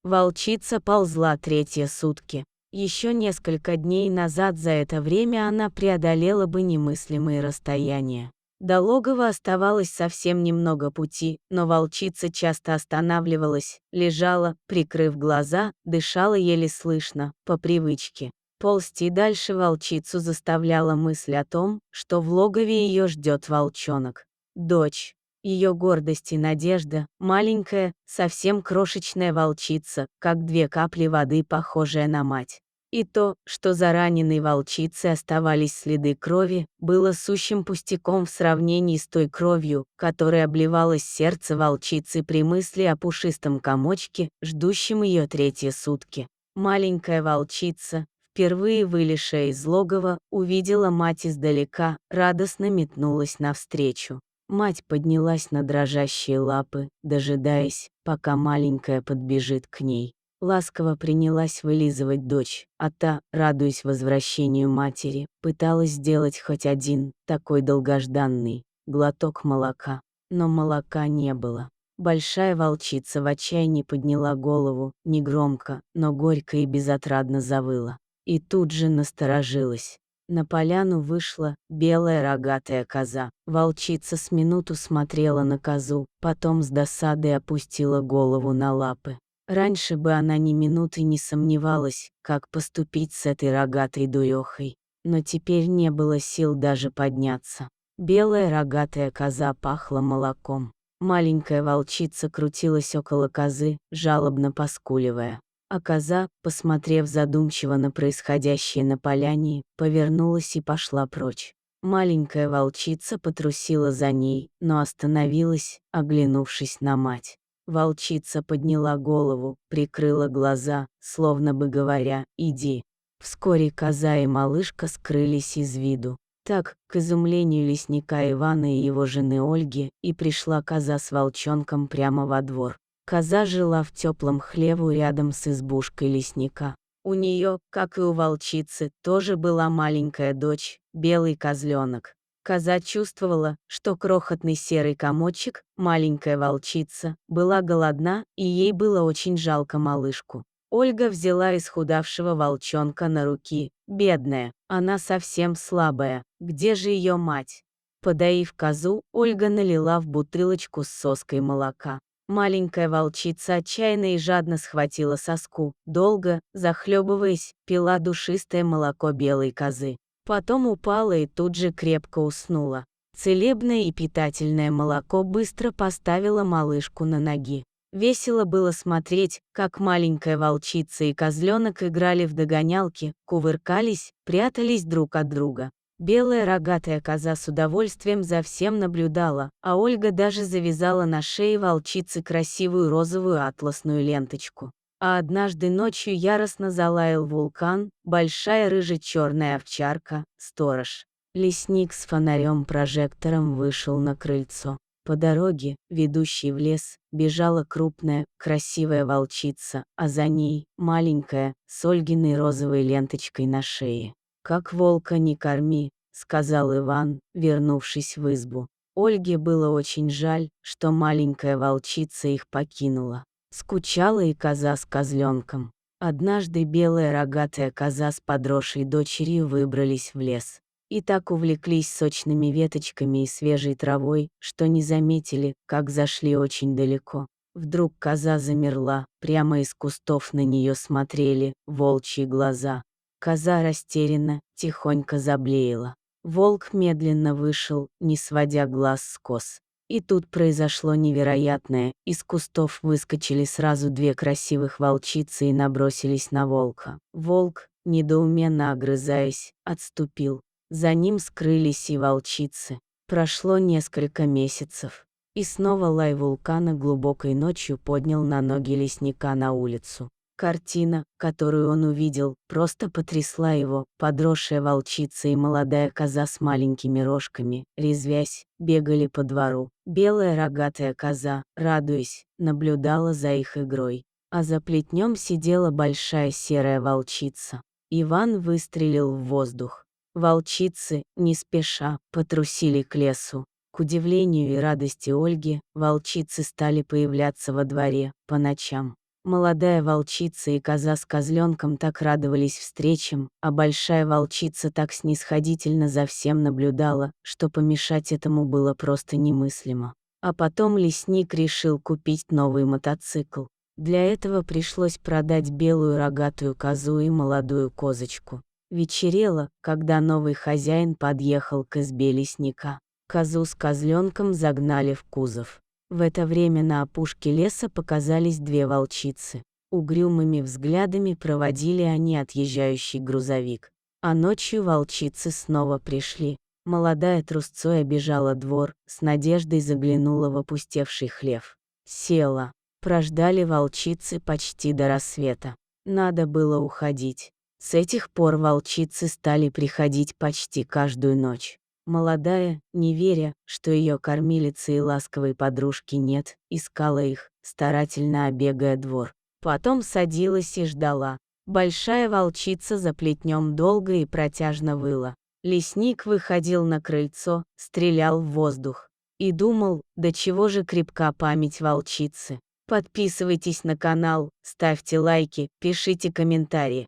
Волчица ползла третьи сутки. Еще несколько дней назад за это время она преодолела бы немыслимые расстояния. До логова оставалось совсем немного пути, но волчица часто останавливалась, лежала, прикрыв глаза, дышала еле слышно, по привычке. Ползти дальше волчицу заставляла мысль о том, что в логове ее ждет волчонок. Дочь. Ее гордость и надежда, маленькая, совсем крошечная волчица, как две капли воды, похожая на мать. И то, что за раненой волчицей оставались следы крови, было сущим пустяком в сравнении с той кровью, которой обливалось сердце волчицы при мысли о пушистом комочке, ждущем ее третьи сутки. Маленькая волчица, впервые вылезшая из логова, увидела мать издалека, радостно метнулась навстречу. Мать поднялась на дрожащие лапы, дожидаясь, пока маленькая подбежит к ней. Ласково принялась вылизывать дочь, а та, радуясь возвращению матери, пыталась сделать хоть один, такой долгожданный, глоток молока. Но молока не было. Большая волчица в отчаянии подняла голову, негромко, но горько и безотрадно завыла. И тут же насторожилась. На поляну вышла белая рогатая коза. Волчица с минуту смотрела на козу, потом с досадой опустила голову на лапы. Раньше бы она ни минуты не сомневалась, как поступить с этой рогатой дуёхой. Но теперь не было сил даже подняться. Белая рогатая коза пахла молоком. Маленькая волчица крутилась около козы, жалобно поскуливая. А коза, посмотрев задумчиво на происходящее на поляне, повернулась и пошла прочь. Маленькая волчица потрусила за ней, но остановилась, оглянувшись на мать. Волчица подняла голову, прикрыла глаза, словно бы говоря: «Иди». Вскоре коза и малышка скрылись из виду. Так, к изумлению лесника Ивана и его жены Ольги, и пришла коза с волчонком прямо во двор. Коза жила в теплом хлеву рядом с избушкой лесника. У нее, как и у волчицы, тоже была маленькая дочь, белый козленок. Коза чувствовала, что крохотный серый комочек, маленькая волчица, была голодна, и ей было очень жалко малышку. Ольга взяла исхудавшего волчонка на руки. Бедная, она совсем слабая, где же ее мать? Подоив козу, Ольга налила в бутылочку с соской молока. Маленькая волчица отчаянно и жадно схватила соску, долго, захлебываясь, пила душистое молоко белой козы. Потом упала и тут же крепко уснула. Целебное и питательное молоко быстро поставило малышку на ноги. Весело было смотреть, как маленькая волчица и козленок играли в догонялки, кувыркались, прятались друг от друга. Белая рогатая коза с удовольствием за всем наблюдала, а Ольга даже завязала на шее волчицы красивую розовую атласную ленточку. А однажды ночью яростно залаял вулкан, большая рыже-черная овчарка, сторож. Лесник с фонарем-прожектором вышел на крыльцо. По дороге, ведущей в лес, бежала крупная, красивая волчица, а за ней маленькая, с Ольгиной розовой ленточкой на шее. «Как волка не корми», — сказал Иван, вернувшись в избу. Ольге было очень жаль, что маленькая волчица их покинула. Скучала и коза с козленком. Однажды белая рогатая коза с подросшей дочерью выбрались в лес. И так увлеклись сочными веточками и свежей травой, что не заметили, как зашли очень далеко. Вдруг коза замерла, прямо из кустов на нее смотрели волчьи глаза. Коза растерянно, тихонько заблеяла. Волк медленно вышел, не сводя глаз с коз. И тут произошло невероятное, из кустов выскочили сразу две красивых волчицы и набросились на волка. Волк, недоуменно огрызаясь, отступил. За ним скрылись и волчицы. Прошло несколько месяцев. И снова лай вулкана глубокой ночью поднял на ноги лесника на улицу. Картина, которую он увидел, просто потрясла его. Подросшая волчица и молодая коза с маленькими рожками, резвясь, бегали по двору. Белая рогатая коза, радуясь, наблюдала за их игрой. А за плетнем сидела большая серая волчица. Иван выстрелил в воздух. Волчицы, не спеша, потрусили к лесу. К удивлению и радости Ольги, волчицы стали появляться во дворе, по ночам. Молодая волчица и коза с козленком так радовались встречам, а большая волчица так снисходительно за всем наблюдала, что помешать этому было просто немыслимо. А потом лесник решил купить новый мотоцикл. Для этого пришлось продать белую рогатую козу и молодую козочку. Вечерело, когда новый хозяин подъехал к избе лесника. Козу с козленком загнали в кузов. В это время на опушке леса показались две волчицы. Угрюмыми взглядами проводили они отъезжающий грузовик. А ночью волчицы снова пришли. Молодая трусцой обежала двор, с надеждой заглянула в опустевший хлев. Села. Прождали волчицы почти до рассвета. Надо было уходить. С этих пор волчицы стали приходить почти каждую ночь. Молодая, не веря, что ее кормилицы и ласковой подружки нет, искала их, старательно обегая двор. Потом садилась и ждала. Большая волчица за плетнем долго и протяжно выла. Лесник выходил на крыльцо, стрелял в воздух. И думал, до чего же крепка память волчицы. Подписывайтесь на канал, ставьте лайки, пишите комментарии.